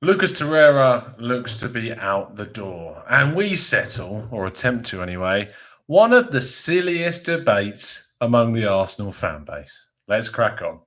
Lucas Torreira looks to be out the door, and we settle, or attempt to anyway, one of the silliest debates among the Arsenal fan base. Let's crack on.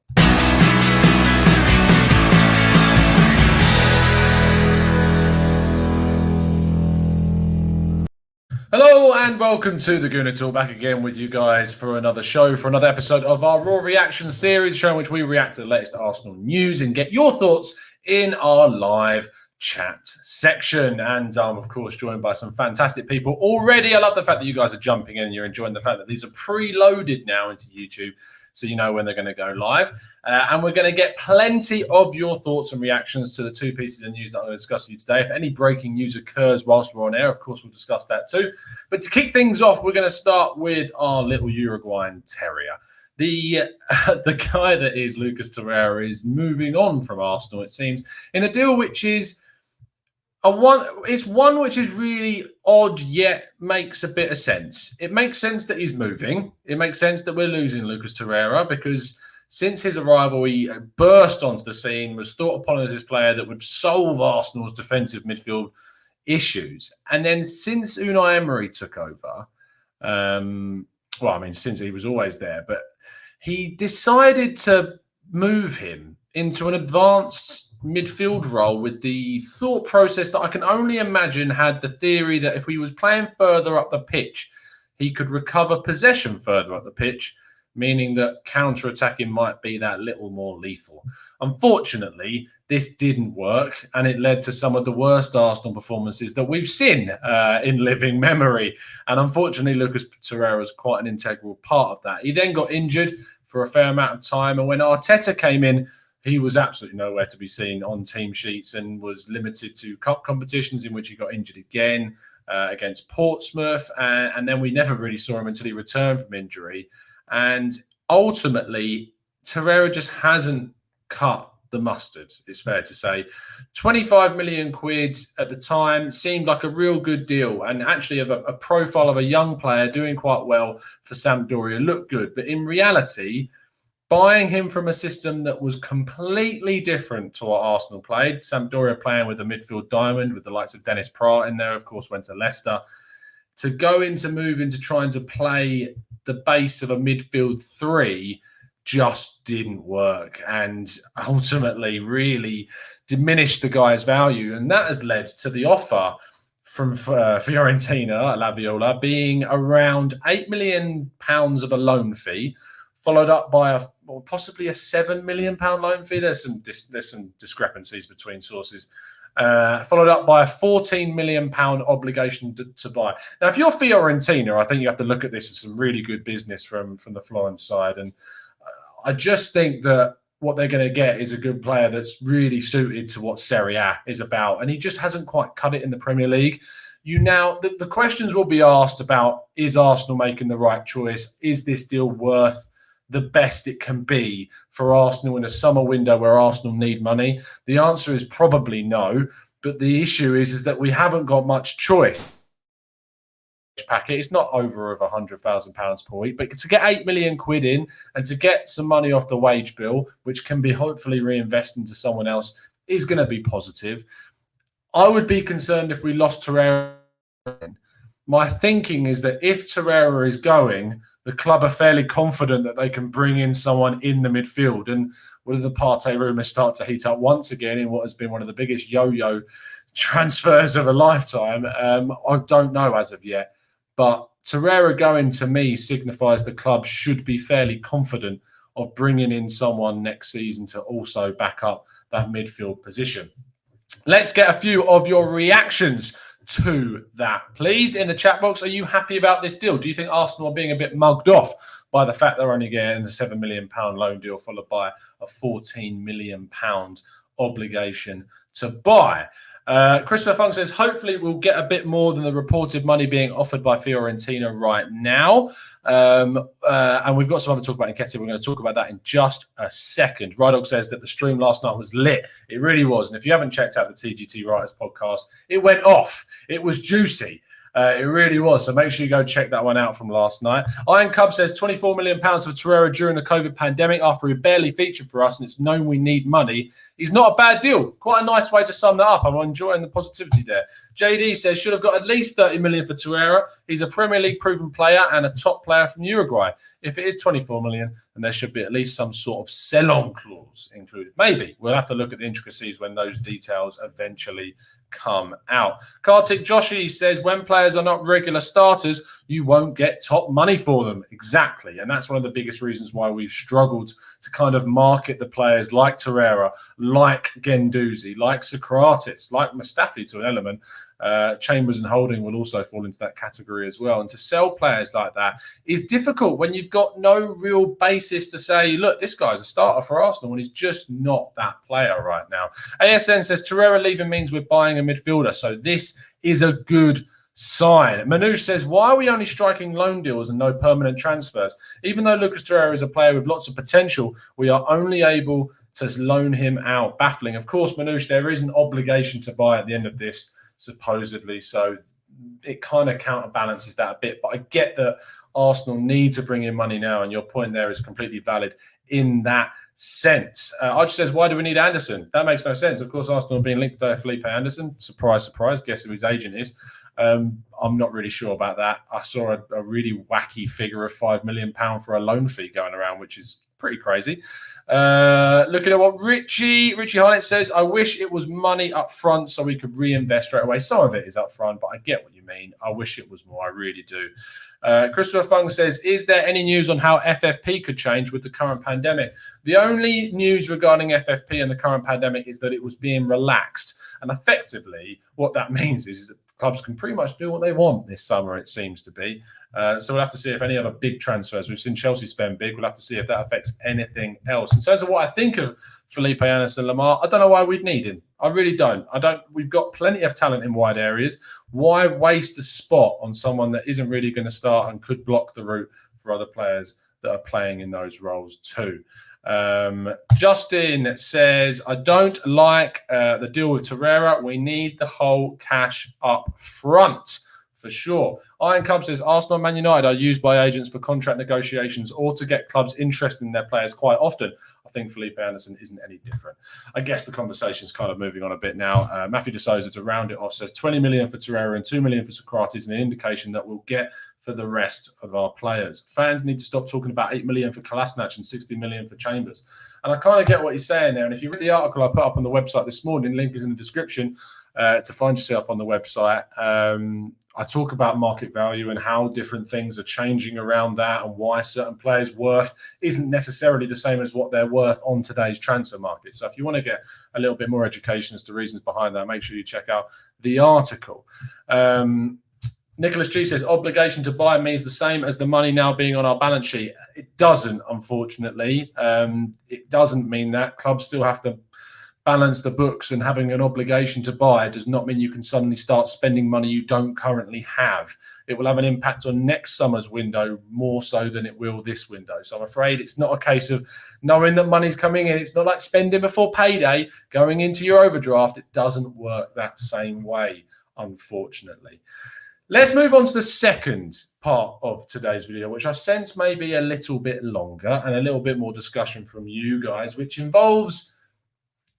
Hello and welcome to the Gooner Talk, back again with you guys for another show, for another episode of our Raw Reaction series, show in which we react to the latest Arsenal news and get your thoughts in our live chat section. And of course, joined by some fantastic people already. I love the fact that you guys are jumping in and you're enjoying the fact that these are preloaded now into YouTube, so you know when they're going to go live. And we're going to get plenty of your thoughts and reactions to the two pieces of news that I'm going to discuss with you today. If any breaking news occurs whilst we're on air, of course, we'll discuss that too. But to kick things off, we're going to start with our little Uruguayan terrier. The guy that is Lucas Torreira is moving on from Arsenal, it seems, in a deal which is one which is really odd, yet makes a bit of sense. It makes sense that he's moving. It makes sense that we're losing Lucas Torreira because since his arrival, he burst onto the scene, was thought upon as this player that would solve Arsenal's defensive midfield issues. And then since Unai Emery took over, since he was always there, but he decided to move him into an advanced midfield role with the thought process that I can only imagine had the theory that if he was playing further up the pitch, he could recover possession further up the pitch, meaning that counter-attacking might be that little more lethal. Unfortunately, this didn't work, and it led to some of the worst Arsenal performances that we've seen in living memory. And unfortunately, Lucas Torreira is quite an integral part of that. He then got injured for a fair amount of time, and when Arteta came in, he was absolutely nowhere to be seen on team sheets and was limited to cup competitions in which he got injured again against Portsmouth. And then we never really saw him until he returned from injury. And ultimately, Torreira just hasn't cut the mustard, it's fair to say. 25 million quid at the time seemed like a real good deal, and actually of a profile of a young player doing quite well for Sampdoria looked good. But in reality, buying him from a system that was completely different to what Arsenal played, Sampdoria playing with a midfield diamond with the likes of Dennis Praet in there, of course, went to Leicester, to move into trying to play the base of a midfield three just didn't work, and ultimately really diminished the guy's value. And that has led to the offer from Fiorentina, La Viola, being around £8 million of a loan fee, followed up by possibly a £7 million loan fee. There's some discrepancies between sources. Followed up by a £14 million obligation to buy. Now, if you're Fiorentina, I think you have to look at this as some really good business from the Florence side. And I just think that what they're going to get is a good player that's really suited to what Serie A is about. And he just hasn't quite cut it in the Premier League. The questions will be asked about, is Arsenal making the right choice? Is this deal worth the best it can be for Arsenal in a summer window where Arsenal need money? The answer is probably no, but the issue is that we haven't got much choice. Packet, it's not over £100,000 per week, but to get 8 million quid in and to get some money off the wage bill, which can be hopefully reinvested into someone else, is going to be positive. I would be concerned if we lost Torreira. My thinking is that if Torreira is going, the club are fairly confident that they can bring in someone in the midfield. And whether the Partey rumours start to heat up once again in what has been one of the biggest yo-yo transfers of a lifetime, I don't know as of yet. But Torreira going, to me, signifies the club should be fairly confident of bringing in someone next season to also back up that midfield position. Let's get a few of your reactions to that, please, in the chat box. Are you happy about this deal? Do you think Arsenal are being a bit mugged off by the fact they're only getting a £7 million loan deal followed by a £14 million obligation to buy? Christopher Funk says, hopefully we'll get a bit more than the reported money being offered by Fiorentina right now. And we've got some other talk about Nketiah. We're going to talk about that in just a second. Rydog says that the stream last night was lit. It really was. And if you haven't checked out the TGT Writers podcast, it went off. It was juicy. It really was. So make sure you go check that one out from last night. Iron Cub says £24 million for Torreira during the COVID pandemic after he barely featured for us and it's known we need money. He's not a bad deal. Quite a nice way to sum that up. I'm enjoying the positivity there. JD says should have got at least 30 million for Torreira. He's a Premier League proven player and a top player from Uruguay. If it is 24 million, then there should be at least some sort of sell-on clause included. Maybe. We'll have to look at the intricacies when those details eventually come out. Kartik Joshi says when players are not regular starters, you won't get top money for them. Exactly. And that's one of the biggest reasons why we've struggled to kind of market the players like Torreira, like Guendouzi, like Socrates, like Mustafi to an element. Chambers and Holding will also fall into that category as well. And to sell players like that is difficult when you've got no real basis to say, look, this guy's a starter for Arsenal and he's just not that player right now. ASN says Torreira leaving means we're buying a midfielder. So this is a good sign. Manouche says, why are we only striking loan deals and no permanent transfers? Even though Lucas Torreira is a player with lots of potential, we are only able to loan him out. Baffling. Of course, Manouche, there is an obligation to buy at the end of this, supposedly, so it kind of counterbalances that a bit. But I get that Arsenal need to bring in money now, and your point there is completely valid in that sense. Arch says, why do we need Anderson? That makes no sense. Of course, Arsenal are being linked to Felipe Anderson. Surprise, surprise. Guess who his agent is? I'm not really sure about that. I saw a really wacky figure of £5 million for a loan fee going around, which is pretty crazy. Looking at what Richie Harnett says, I wish it was money up front so we could reinvest straight away. Some of it is up front, but I get what you mean. I wish it was more. I really do. Christopher Fung says, is there any news on how FFP could change with the current pandemic? The only news regarding FFP and the current pandemic is that it was being relaxed. And effectively, what that means is that clubs can pretty much do what they want this summer, it seems to be. So we'll have to see if any other big transfers. We've seen Chelsea spend big. We'll have to see if that affects anything else. In terms of what I think of Felipe Anderson Lamar, I don't know why we'd need him. I really don't. We've got plenty of talent in wide areas. Why waste a spot on someone that isn't really going to start and could block the route for other players that are playing in those roles too? Justin says, I don't like the deal with Torreira. We need the whole cash up front for sure. Iron Cub says, Arsenal and Man United are used by agents for contract negotiations or to get clubs interested in their players quite often. I think Felipe Anderson isn't any different. I guess the conversation's kind of moving on a bit now. Matthew De Souza, to round it off, says 20 million for Torreira and 2 million for Socrates, and an indication that we'll get for the rest of our players. Fans need to stop talking about 8 million for Kolasinac and 60 million for Chambers. And I kind of get what he's saying there. And if you read the article I put up on the website this morning, link is in the description to find yourself on the website. I talk about market value and how different things are changing around that and why certain players' worth isn't necessarily the same as what they're worth on today's transfer market. So if you want to get a little bit more education as to reasons behind that, make sure you check out the article. Nicholas G says, obligation to buy means the same as the money now being on our balance sheet. It doesn't, unfortunately. It doesn't mean that. Clubs still have to balance the books, and having an obligation to buy does not mean you can suddenly start spending money you don't currently have. It will have an impact on next summer's window more so than it will this window. So I'm afraid it's not a case of knowing that money's coming in. It's not like spending before payday, going into your overdraft. It doesn't work that same way, unfortunately. Let's move on to the second part of today's video, which I sense may be a little bit longer and a little bit more discussion from you guys, which involves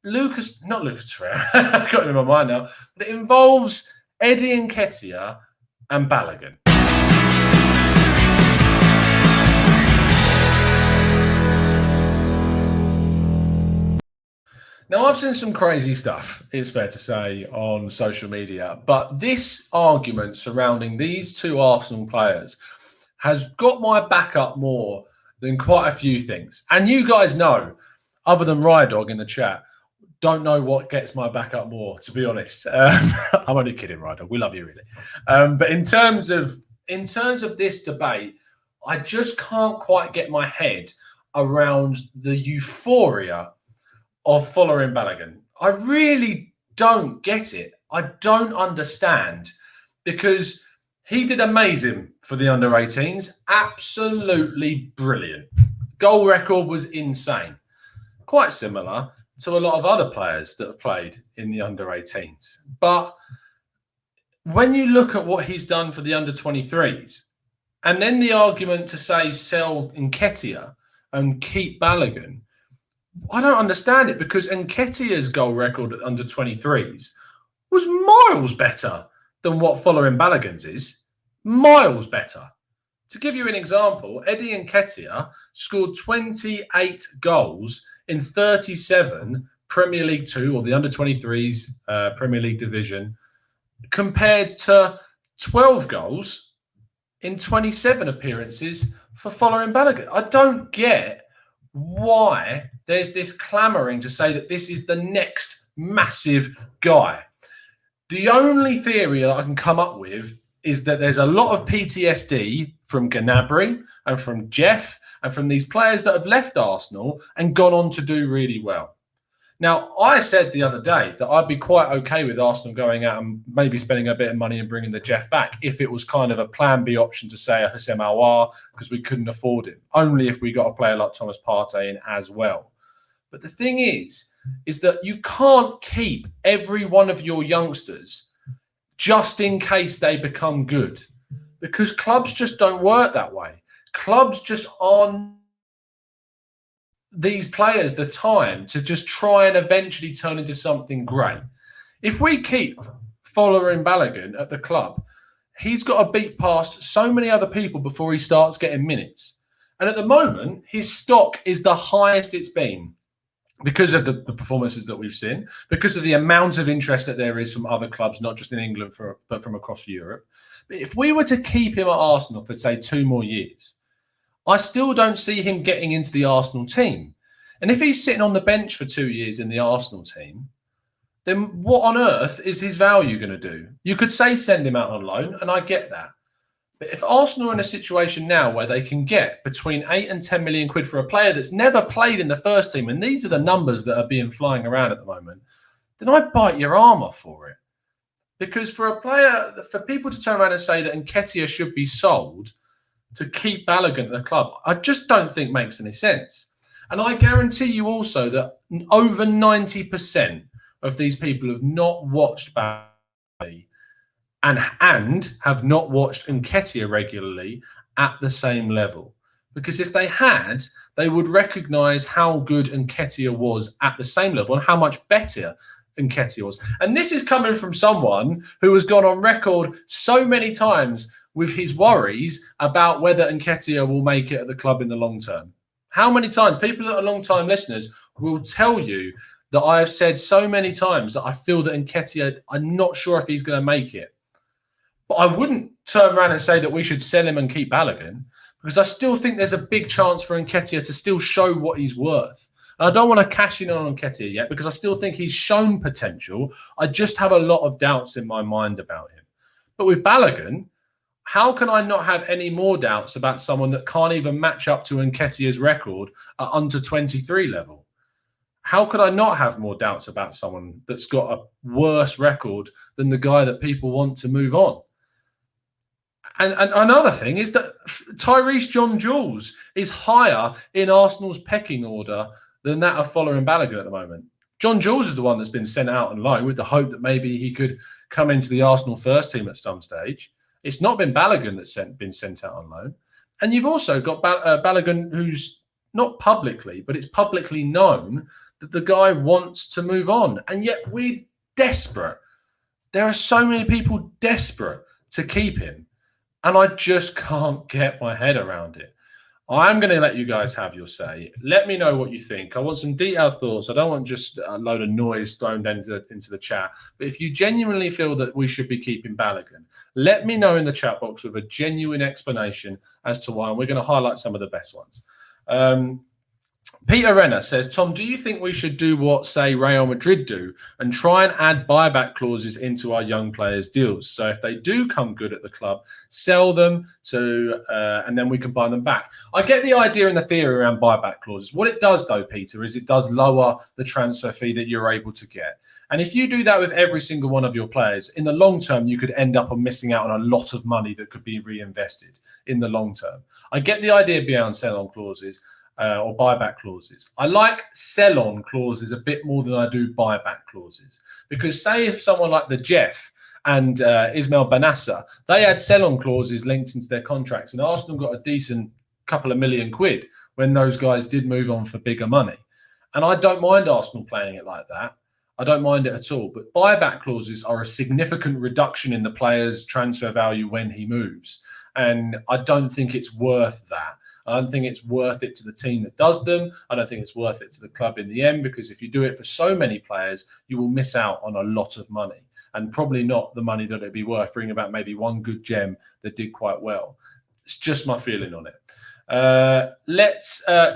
not Lucas Torreira, I've got him in my mind now, but it involves Eddie Nketiah and Balogun. Now, I've seen some crazy stuff, it's fair to say, on social media, but this argument surrounding these two Arsenal players has got my back up more than quite a few things. And you guys know, other than Rydog in the chat, don't know what gets my back up more, to be honest. I'm only kidding, Rydog. We love you, really. But in terms of this debate, I just can't quite get my head around the euphoria of following Balogun. I really don't get it. I don't understand, because he did amazing for the under-18s. Absolutely brilliant. Goal record was insane. Quite similar to a lot of other players that have played in the under-18s. But when you look at what he's done for the under-23s, and then the argument to say sell Nketiah and keep Balogun, I don't understand it, because Nketiah's goal record at under-23s was miles better than what Fiorentina Balogun's is. Miles better. To give you an example, Eddie Nketiah scored 28 goals in 37 Premier League 2, or the under-23s Premier League division, compared to 12 goals in 27 appearances for Fiorentina Balogun. I don't get why there's this clamoring to say that this is the next massive guy. The only theory that I can come up with is that there's a lot of PTSD from Gnabry and from Jeff and from these players that have left Arsenal and gone on to do really well. Now, I said the other day that I'd be quite okay with Arsenal going out and maybe spending a bit of money and bringing the Jeff back if it was kind of a plan B option to say a Houssem Aouar, because we couldn't afford him, only if we got a player like Thomas Partey in as well. But the thing is that you can't keep every one of your youngsters just in case they become good, because clubs just don't work that way. Clubs just aren't these players the time to just try and eventually turn into something great. If we keep following Balogun at the club, he's got to beat past so many other people before he starts getting minutes. And at the moment, his stock is the highest it's been because of the performances that we've seen, because of the amount of interest that there is from other clubs, not just in England, but from across Europe. But if we were to keep him at Arsenal for, say, 2 more years, I still don't see him getting into the Arsenal team. And if he's sitting on the bench for 2 years in the Arsenal team, then what on earth is his value going to do? You could say send him out on loan, and I get that. But if Arsenal are in a situation now where they can get between 8 and 10 million quid for a player that's never played in the first team, and these are the numbers that are being flying around at the moment, then I'd bite your arm off for it. Because for a player, for people to turn around and say that Nketiah should be sold to keep Balogun at the club, I just don't think makes any sense. And I guarantee you also that over 90% of these people have not watched Balogun and have not watched Nketiah regularly at the same level. Because if they had, they would recognise how good Nketiah was at the same level and how much better Nketiah was. And this is coming from someone who has gone on record so many times with his worries about whether Nketiah will make it at the club in the long term. How many times people that are long-time listeners will tell you that I have said so many times that I feel that Nketiah, I'm not sure if he's going to make it. But I wouldn't turn around and say that we should sell him and keep Balogun, because I still think there's a big chance for Nketiah to still show what he's worth. And I don't want to cash in on Nketiah yet, because I still think he's shown potential. I just have a lot of doubts in my mind about him. But with Balogun, how can I not have any more doubts about someone that can't even match up to Nketiah's record at under 23 level? How could I not have more doubts about someone that's got a worse record than the guy that people want to move on? And another thing is that Tyrese John-Jules is higher in Arsenal's pecking order than that of Fiorentina Balogun at the moment. John-Jules is the one that's been sent out on loan with the hope that maybe he could come into the Arsenal first team at some stage. It's not been Balogun that's been sent out on loan. And you've also got Balogun, who's not publicly, but it's publicly known that the guy wants to move on. And yet we're desperate. There are so many people desperate to keep him. And I just can't get my head around it. I'm going to let you guys have your say. Let me know what you think. I want some detailed thoughts. I don't want just a load of noise thrown into the chat. But if you genuinely feel that we should be keeping Balogun, let me know in the chat box with a genuine explanation as to why. And we're going to highlight some of the best ones. Peter Renner says, Tom, do you think we should do what, say, Real Madrid do and try and add buyback clauses into our young players' deals? So if they do come good at the club, sell them and then we can buy them back. I get the idea and the theory around buyback clauses. What it does, though, Peter, is it does lower the transfer fee that you're able to get. And if you do that with every single one of your players, in the long term, you could end up on missing out on a lot of money that could be reinvested in the long term. I get the idea behind sell-on clauses. Or buyback clauses. I like sell-on clauses a bit more than I do buyback clauses. Because say if someone like the Jeff and Ismail Benassa, they had sell-on clauses linked into their contracts, and Arsenal got a decent couple of £1 million when those guys did move on for bigger money. And I don't mind Arsenal playing it like that. I don't mind it at all. But buyback clauses are a significant reduction in the player's transfer value when he moves. And I don't think it's worth that. I don't think it's worth it to the team that does them. I don't think it's worth it to the club in the end, because if you do it for so many players, you will miss out on a lot of money, and probably not the money that it'd be worth bringing about maybe one good gem that did quite well. It's just my feeling on it.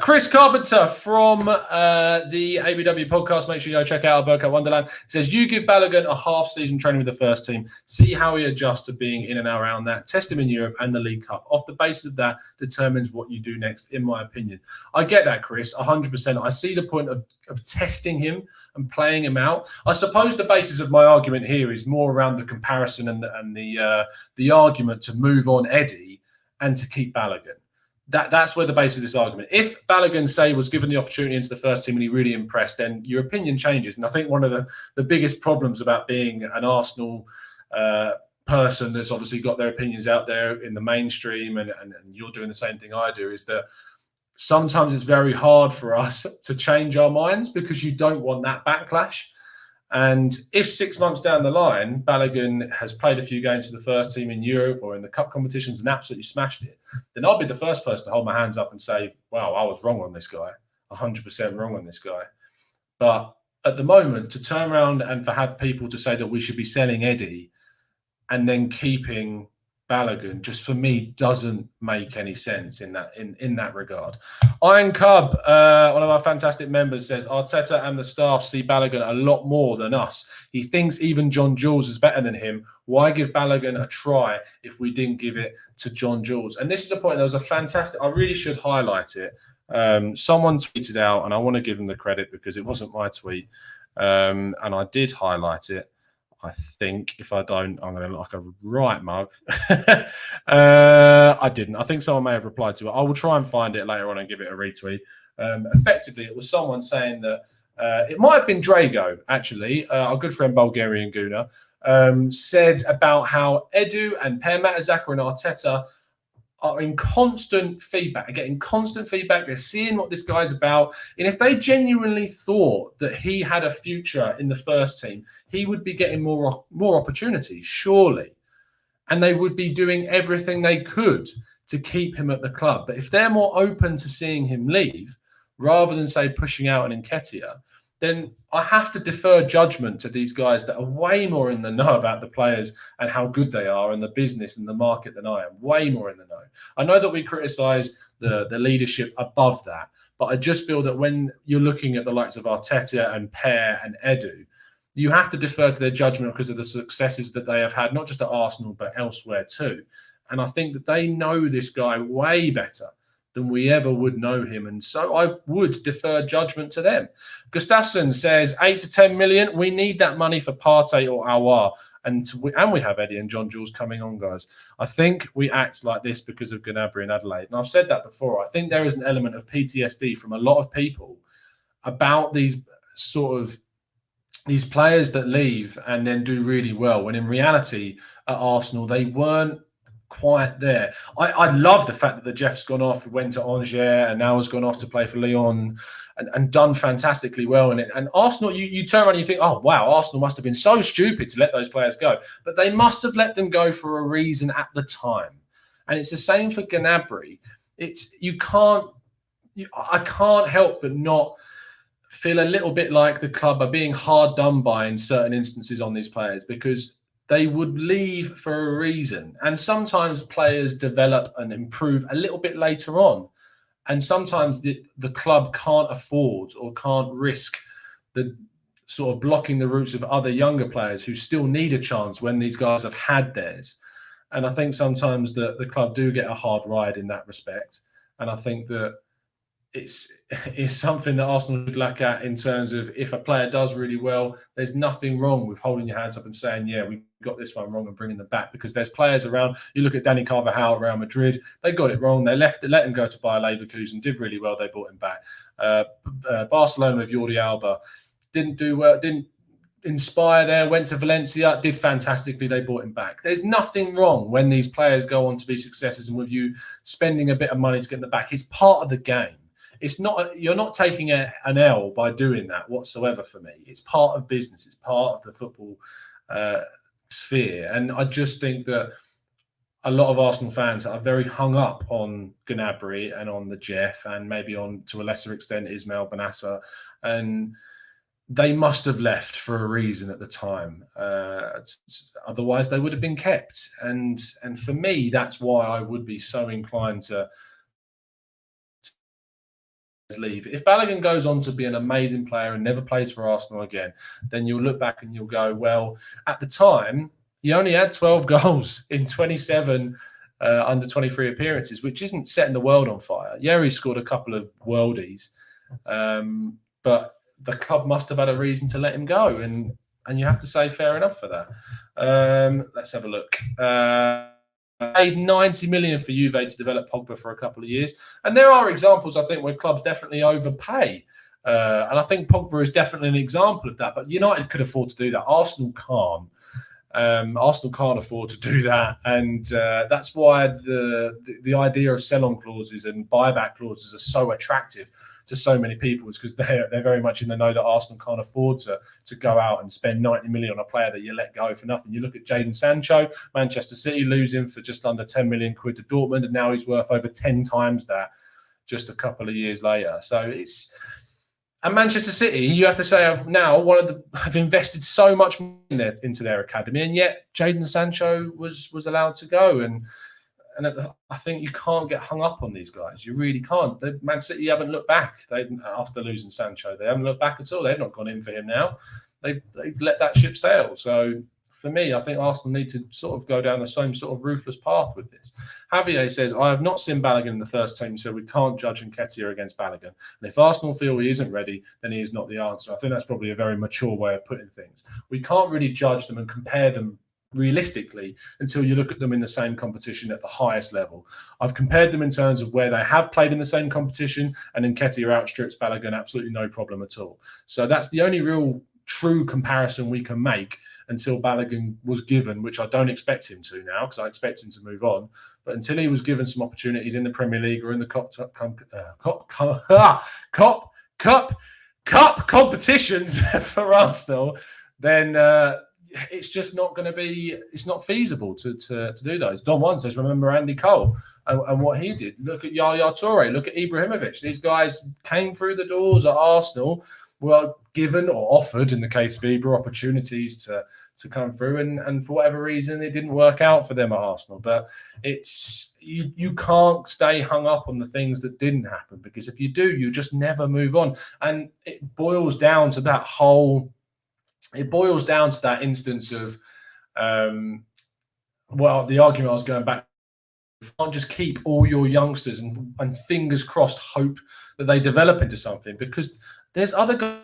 Chris Carpenter from the ABW podcast, make sure you go check out our Burkout Wonderland, says, you give Balogun a half season training with the first team, see how he adjusts to being in and around that, test him in Europe and the League Cup. Off the basis of that determines what you do next, in my opinion. I get that, Chris, 100%. I see the point of testing him and playing him out. I suppose the basis of my argument here is more around the comparison and the argument to move on Eddie and to keep Balogun. That's where the base of this argument. If Balogun, say, was given the opportunity into the first team and he really impressed, then your opinion changes. And I think one of the biggest problems about being an Arsenal person that's obviously got their opinions out there in the mainstream, and you're doing the same thing I do, is that sometimes it's very hard for us to change our minds because you don't want that backlash. And if 6 months down the line, Balogun has played a few games for the first team in Europe or in the cup competitions and absolutely smashed it, then I'll be the first person to hold my hands up and say, wow, I was wrong on this guy, 100% wrong on this guy. But at the moment, to turn around and have people to say that we should be selling Eddie and then keeping Balogun, just for me, doesn't make any sense in that regard. Iron Cub, one of our fantastic members, says Arteta and the staff see Balogun a lot more than us. He thinks even John Jules is better than him. Why give Balogun a try if we didn't give it to John Jules? And this is a point that was a fantastic, I really should highlight it. Someone tweeted out, and I want to give them the credit because it wasn't my tweet, and I did highlight it. I think if I don't, I'm going to look like a right mug. I didn't. I think someone may have replied to it. I will try and find it later on and give it a retweet. Effectively, it was someone saying that it might have been Drago, actually, our good friend Bulgarian Guna, said about how Edu and Per Mertesacker and Arteta are in constant feedback, getting constant feedback. They're seeing what this guy's about. And if they genuinely thought that he had a future in the first team, he would be getting more opportunities, surely. And they would be doing everything they could to keep him at the club. But if they're more open to seeing him leave, rather than, say, pushing out an Nketiah, then I have to defer judgment to these guys that are way more in the know about the players and how good they are and the business and the market than I am. Way more in the know. I know that we criticise the leadership above that, but I just feel that when you're looking at the likes of Arteta and Per and Edu, you have to defer to their judgment because of the successes that they have had, not just at Arsenal, but elsewhere too. And I think that they know this guy way better than we ever would know him. And so I would defer judgment to them. Gustafsson says 8 to 10 million. We need that money for Partey or Aouar. And we have Eddie and John Jules coming on, guys. I think we act like this because of Gnabry and Adelaide. And I've said that before. I think there is an element of PTSD from a lot of people about these players that leave and then do really well, when in reality at Arsenal, they weren't quite there. I love the fact that the Jeff's gone off, went to Angers, and now has gone off to play for Lyon and done fantastically well in it. And Arsenal, you turn around and you think, oh, wow, Arsenal must have been so stupid to let those players go. But they must have let them go for a reason at the time. And it's the same for Gnabry. I can't help but not feel a little bit like the club are being hard done by in certain instances on these players, because they would leave for a reason. And sometimes players develop and improve a little bit later on. And sometimes the club can't afford or can't risk the sort of blocking the routes of other younger players who still need a chance when these guys have had theirs. And I think sometimes the club do get a hard ride in that respect. And I think that it's something that Arsenal should look at in terms of, if a player does really well, there's nothing wrong with holding your hands up and saying, yeah, we got this one wrong, and bringing them back, because there's players around. You look at Danny Carvajal at Real Madrid, they got it wrong. They let him go to Bayer Leverkusen, did really well. They brought him back. Barcelona with Jordi Alba didn't do well, didn't Inspire there, went to Valencia, did fantastically. They bought him back. There's nothing wrong when these players go on to be successes and with you spending a bit of money to get them back. It's part of the game. It's not, you're not taking an L by doing that whatsoever for me. It's part of business. It's part of the football sphere. And I just think that a lot of Arsenal fans are very hung up on Gnabry and on the Jeff and maybe on, to a lesser extent, Ismail Benassa. And they must have left for a reason at the time. Otherwise, they would have been kept. And for me, that's why I would be so inclined to leave. If Balogun goes on to be an amazing player and never plays for Arsenal again, then you'll look back and you'll go, well, at the time, he only had 12 goals in 27 under 23 appearances, which isn't setting the world on fire. Yeah, he scored a couple of worldies, but the club must have had a reason to let him go, and you have to say fair enough for that. Let's have a look. Paid 90 million for Juve to develop Pogba for a couple of years, and there are examples, I think, where clubs definitely overpay, and I think Pogba is definitely an example of that. But United could afford to do that. Arsenal can't. Arsenal can't afford to do that, and that's why the idea of sell-on clauses and buyback clauses are so attractive to so many people, is because they're very much in the know that Arsenal can't afford to go out and spend 90 million on a player that you let go for nothing. You look at Jadon Sancho, Manchester City lose him for just under 10 million quid to Dortmund, and now he's worth over 10 times that just a couple of years later. So it's, and Manchester City, you have to say, have invested so much into their academy, and yet Jadon Sancho was allowed to go. And I think you can't get hung up on these guys. You really can't. Man City haven't looked back. After losing Sancho, they haven't looked back at all. They've not gone in for him now. They've let that ship sail. So for me, I think Arsenal need to sort of go down the same sort of ruthless path with this. Javier says, I have not seen Balogun in the first team, so we can't judge Nketiah against Balogun. And if Arsenal feel he isn't ready, then he is not the answer. I think that's probably a very mature way of putting things. We can't really judge them and compare them realistically until you look at them in the same competition at the highest level. I've compared them in terms of where they have played in the same competition, and Nketiah outstrips Balogun absolutely no problem at all. So that's the only real true comparison we can make until Balogun was given, which I don't expect him to now, because I expect him to move on. But until he was given some opportunities in the Premier League or in the Cup competitions for Arsenal, then it's just not going to be, it's not feasible to do those. Don Juan says, remember Andy Cole and what he did. Look at Yaya Toure, look at Ibrahimovic. These guys came through the doors at Arsenal, were given or offered, in the case of Ibra, opportunities to come through, and for whatever reason it didn't work out for them at Arsenal. But it's, you can't stay hung up on the things that didn't happen, because if you do, you just never move on. And it boils down to that instance of, the argument I was going back, you can't just keep all your youngsters and fingers crossed hope that they develop into something, because there's other guys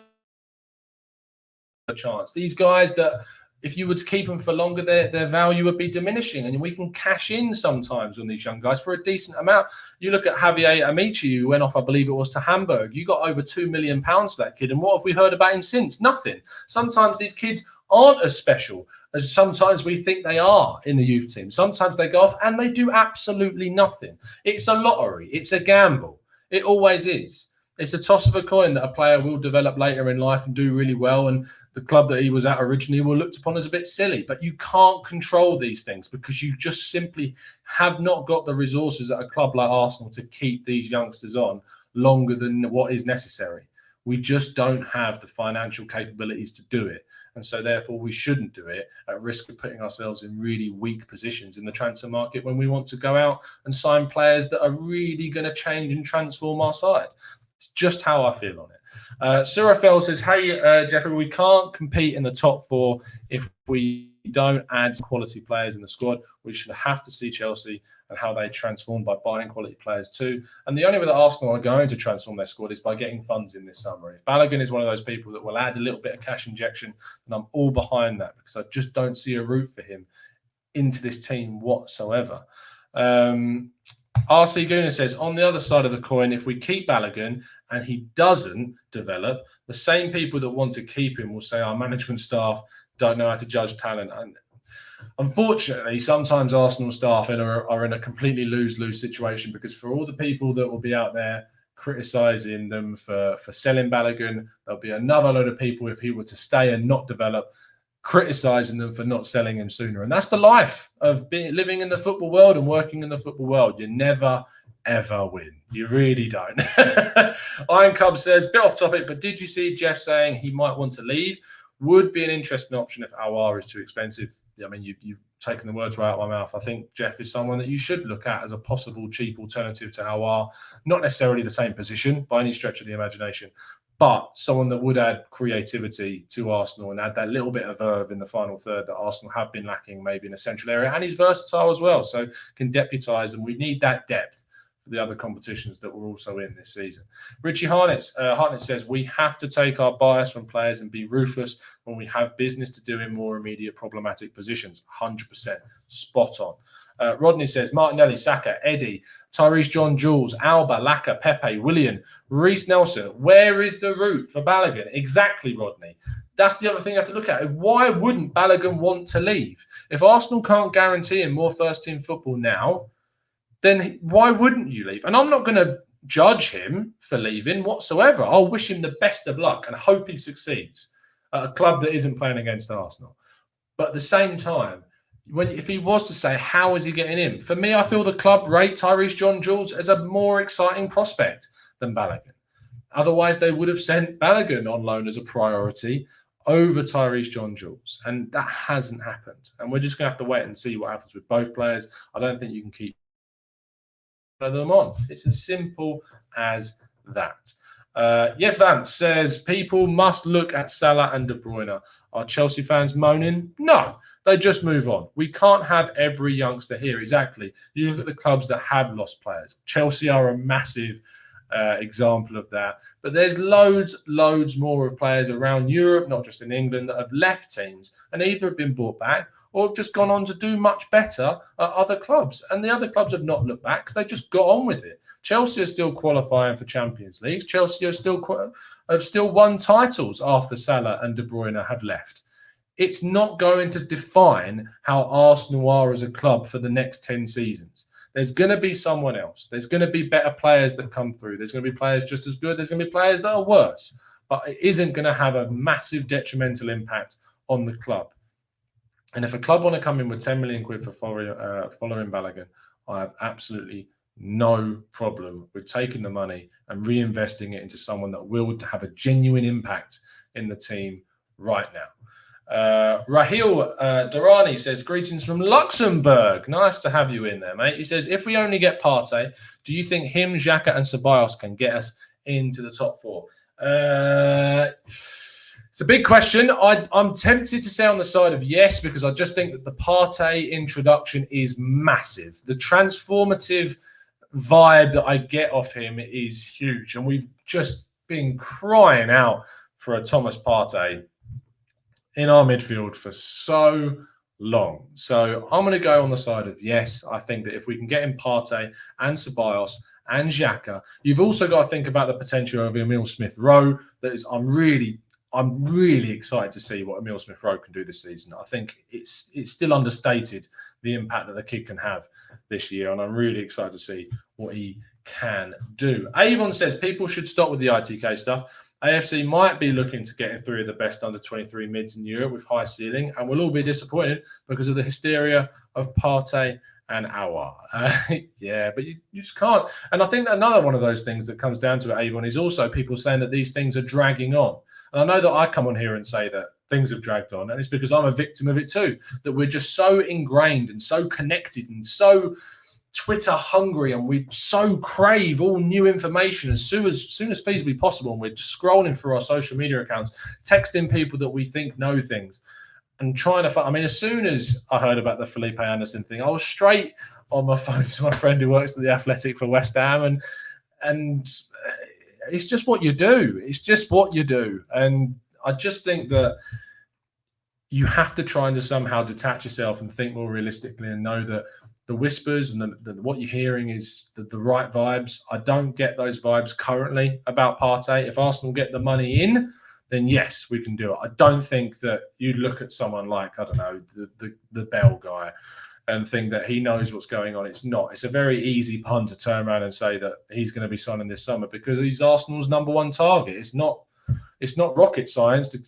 a chance. These guys that, if you were to keep them for longer, their value would be diminishing, and we can cash in sometimes on these young guys for a decent amount. You look at Javier Amici, who went off, I believe it was, to Hamburg. You got over £2 million for that kid, and what have we heard about him since? Nothing. Sometimes these kids aren't as special as sometimes we think they are in the youth team. Sometimes they go off and they do absolutely nothing. It's a lottery. It's a gamble. It always is. It's a toss of a coin that a player will develop later in life and do really well, and the club that he was at originally were looked upon as a bit silly. But you can't control these things, because you just simply have not got the resources at a club like Arsenal to keep these youngsters on longer than what is necessary. We just don't have the financial capabilities to do it. And so therefore we shouldn't do it at risk of putting ourselves in really weak positions in the transfer market when we want to go out and sign players that are really going to change and transform our side. It's just how I feel on it. Surafel says, hey, Jeffrey, we can't compete in the top four if we don't add quality players in the squad. We should have to see Chelsea and how they transform by buying quality players too. And the only way that Arsenal are going to transform their squad is by getting funds in this summer. If Balogun is one of those people that will add a little bit of cash injection, then I'm all behind that, because I just don't see a route for him into this team whatsoever. RC Guna says, on the other side of the coin, if we keep Balogun and he doesn't develop, the same people that want to keep him will say our management staff don't know how to judge talent. And unfortunately, sometimes Arsenal staff are in a completely lose-lose situation, because for all the people that will be out there criticising them for selling Balogun, there'll be another load of people, if he were to stay and not develop, criticising them for not selling him sooner. And that's the life of living in the football world and working in the football world. You never, ever win. You really don't. Iron Cub says, bit off topic, but did you see Jeff saying he might want to leave? Would be an interesting option if Aouar is too expensive. I mean, you've taken the words right out of my mouth. I think Jeff is someone that you should look at as a possible cheap alternative to Aouar. Not necessarily the same position by any stretch of the imagination, but someone that would add creativity to Arsenal and add that little bit of verve in the final third that Arsenal have been lacking maybe in a central area. And he's versatile as well, so can deputise, and we need that depth for the other competitions that we're also in this season. Richie Hartnett says, we have to take our bias from players and be ruthless when we have business to do in more immediate problematic positions. 100%. Spot on. Rodney says, Martinelli, Saka, Eddie, Tyrese John-Jules, Alba, Laka, Pepe, Willian, Reece Nelson. Where is the route for Balogun? Exactly, Rodney. That's the other thing you have to look at. Why wouldn't Balogun want to leave? If Arsenal can't guarantee him more first-team football now, then why wouldn't you leave? And I'm not going to judge him for leaving whatsoever. I'll wish him the best of luck and hope he succeeds at a club that isn't playing against Arsenal. But at the same time, if he was to say, how is he getting in? For me, I feel the club rate Tyrese John-Jules as a more exciting prospect than Balogun. Otherwise, they would have sent Balogun on loan as a priority over Tyrese John-Jules. And that hasn't happened. And we're just going to have to wait and see what happens with both players. I don't think you can keep them on. It's as simple as that. Yes, Vance says, people must look at Salah and De Bruyne. Are Chelsea fans moaning? No. They just move on. We can't have every youngster here. Exactly. You look at the clubs that have lost players. Chelsea are a massive example of that. But there's loads more of players around Europe, not just in England, that have left teams and either have been bought back or have just gone on to do much better at other clubs. And the other clubs have not looked back because they just got on with it. Chelsea are still qualifying for Champions Leagues. Chelsea are have still won titles after Salah and De Bruyne have left. It's not going to define how Arsenal are as a club for the next 10 seasons. There's going to be someone else. There's going to be better players that come through. There's going to be players just as good. There's going to be players that are worse. But it isn't going to have a massive detrimental impact on the club. And if a club want to come in with 10 million quid for following Balogun, I have absolutely no problem with taking the money and reinvesting it into someone that will have a genuine impact in the team right now. Rahil Durrani says, greetings from Luxembourg. Nice to have you in there, mate. He says, if we only get Partey, do you think him, Xhaka and Ceballos can get us into the top four? It's a big question. I'm tempted to say on the side of yes, because I just think that the Partey introduction is massive. The transformative vibe that I get off him is huge. And we've just been crying out for a Thomas Partey in our midfield for so long. So I'm going to go on the side of yes. I think that if we can get in Partey and Ceballos and Xhaka, you've also got to think about the potential of Emile Smith-Rowe. I'm really excited to see what Emile Smith-Rowe can do this season. I think it's still understated the impact that the kid can have this year, and I'm really excited to see what he can do. Avon says people should stop with the ITK stuff. AFC might be looking to getting three of the best under-23 mids in Europe with high ceiling, and we'll all be disappointed because of the hysteria of Partey and Aouar. Yeah, but you just can't. And I think that another one of those things that comes down to it, Avon, is also people saying that these things are dragging on. And I know that I come on here and say that things have dragged on, and it's because I'm a victim of it too, that we're just so ingrained and so connected and so Twitter hungry, and we so crave all new information as soon as feasibly possible. And we're just scrolling through our social media accounts, texting people that we think know things, and trying to find. I mean, as soon as I heard about the Felipe Anderson thing, I was straight on my phone to my friend who works at the Athletic for West Ham, and it's just what you do. It's just what you do, and I just think that you have to try and just somehow detach yourself and think more realistically and know that the whispers and what you're hearing is the right vibes. I don't get those vibes currently about Partey. If Arsenal get the money in, then yes, we can do it. I don't think that you look at someone like, I don't know, the Bell guy and think that he knows what's going on. It's not. It's a very easy pun to turn around and say that he's going to be signing this summer because he's Arsenal's number one target. It's not rocket science to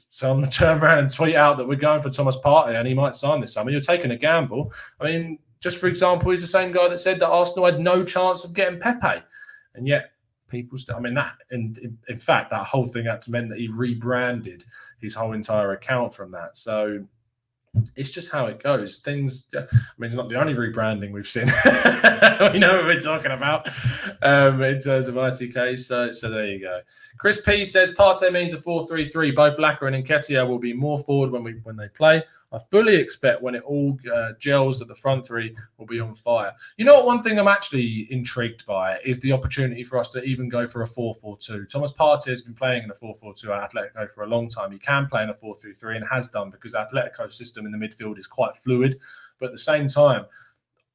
turn around and tweet out that we're going for Thomas Partey and he might sign this summer. You're taking a gamble. I mean, just for example, he's the same guy that said that Arsenal had no chance of getting Pepe. And yet people still, I mean, that, and in fact, that whole thing had to mean that he rebranded his whole entire account from that. So it's just how it goes. Things, I mean, it's not the only rebranding we've seen. We know what we're talking about in terms of ITK. So there you go. Chris P says Partey means a 4-3-3. Both Laka and Nketiah will be more forward when they play. I fully expect when it all gels that the front three will be on fire. You know what? One thing I'm actually intrigued by is the opportunity for us to even go for a 4-4-2. Thomas Partey has been playing in a 4-4-2 at Atletico for a long time. He can play in a 4-3-3 and has done because Atletico's system in the midfield is quite fluid. But at the same time,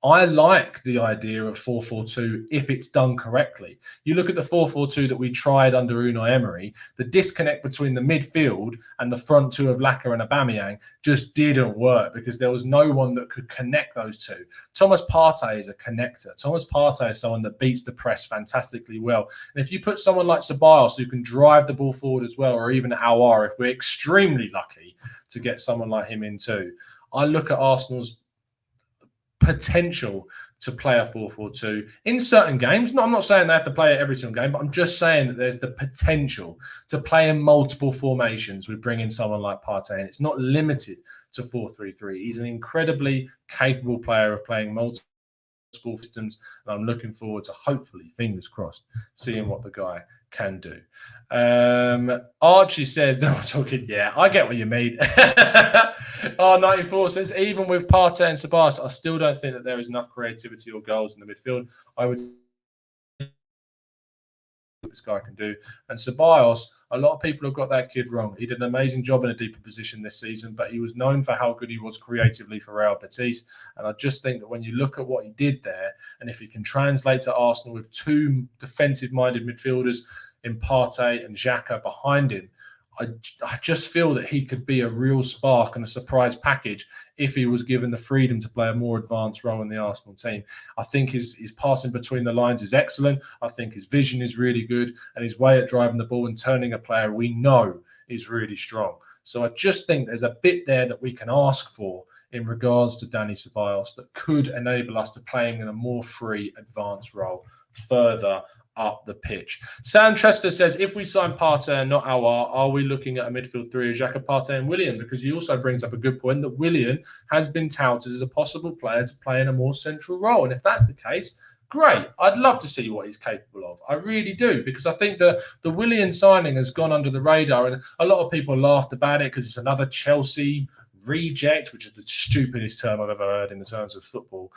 I like the idea of 4-4-2 if it's done correctly. You look at the 4-4-2 that we tried under Unai Emery, the disconnect between the midfield and the front two of Laka and Aubameyang just didn't work because there was no one that could connect those two. Thomas Partey is a connector. Thomas Partey is someone that beats the press fantastically well. And if you put someone like Ceballos who can drive the ball forward as well, or even Aouar, if we're extremely lucky to get someone like him in too, I look at Arsenal's potential to play a 4-4-2 in certain games. No, I'm not saying they have to play it every single game, but I'm just saying that there's the potential to play in multiple formations with bringing someone like Partey, and it's not limited to 4-3-3. He's an incredibly capable player of playing multiple systems, and I'm looking forward to hopefully, fingers crossed, seeing what the guy can do. Archie says, no, we're talking, yeah, I get what you mean. R94 says, even with Partey and Ceballos, I still don't think that there is enough creativity or goals in the midfield. I would this guy can do. And Ceballos, a lot of people have got that kid wrong. He did an amazing job in a deeper position this season, but he was known for how good he was creatively for Real Betis. And I just think that when you look at what he did there, and if he can translate to Arsenal with two defensive-minded midfielders in Partey and Xhaka behind him, I just feel that he could be a real spark and a surprise package if he was given the freedom to play a more advanced role in the Arsenal team. I think his passing between the lines is excellent. I think his vision is really good, and his way at driving the ball and turning a player we know is really strong. So I just think there's a bit there that we can ask for in regards to Dani Ceballos that could enable us to play him in a more free, advanced role further up the pitch. Sam Trester says, if we sign Partey and not Aouar, are we looking at a midfield three of Xhaka, Partey and Willian? Because he also brings up a good point that Willian has been touted as a possible player to play in a more central role. And if that's the case, great. I'd love to see what he's capable of. I really do, because I think the Willian signing has gone under the radar, and a lot of people laughed about it because it's another Chelsea reject, which is the stupidest term I've ever heard in the terms of football.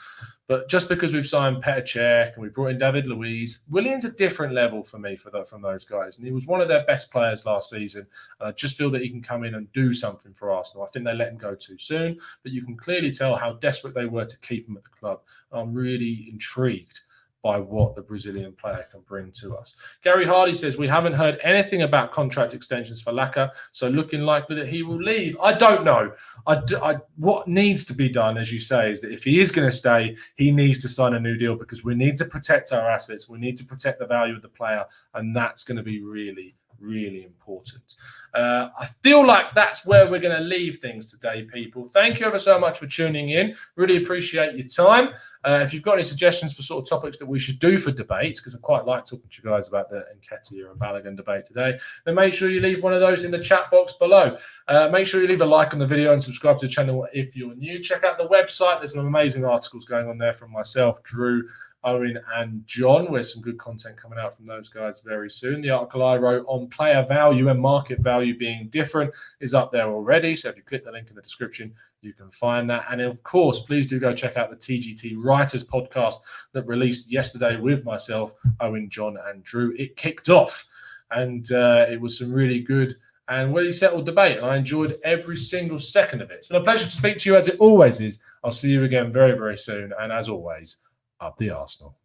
But just because we've signed Petr Cech and we brought in David Luiz, Willian's a different level for me from those guys. And he was one of their best players last season. And I just feel that he can come in and do something for Arsenal. I think they let him go too soon, but you can clearly tell how desperate they were to keep him at the club. I'm really intrigued by what the Brazilian player can bring to us. Gary Hardy says, we haven't heard anything about contract extensions for Laka, so looking likely that he will leave. I don't know. What needs to be done, as you say, is that if he is going to stay, he needs to sign a new deal, because we need to protect our assets. We need to protect the value of the player, and that's going to be really, really important. I feel like that's where we're going to leave things today, people. Thank you ever so much for tuning in. Really appreciate your time. If you've got any suggestions for sort of topics that we should do for debates, because I quite like talking to you guys about the Nketiah and Balogun debate today, then make sure you leave one of those in the chat box below. Make sure you leave a like on the video and subscribe to the channel if you're new. Check out the website. There's some amazing articles going on there from myself, Drew, Owen and John. There's some good content coming out from those guys very soon. The article I wrote on player value and market value being different is up there already. So if you click the link in the description, you can find that. And of course, please do go check out the TGT Writers podcast that released yesterday with myself, Owen, John and Drew. It kicked off, and it was some really good and really settled debate. And I enjoyed every single second of it. It's been a pleasure to speak to you, as it always is. I'll see you again very, very soon. And as always, up the Arsenal.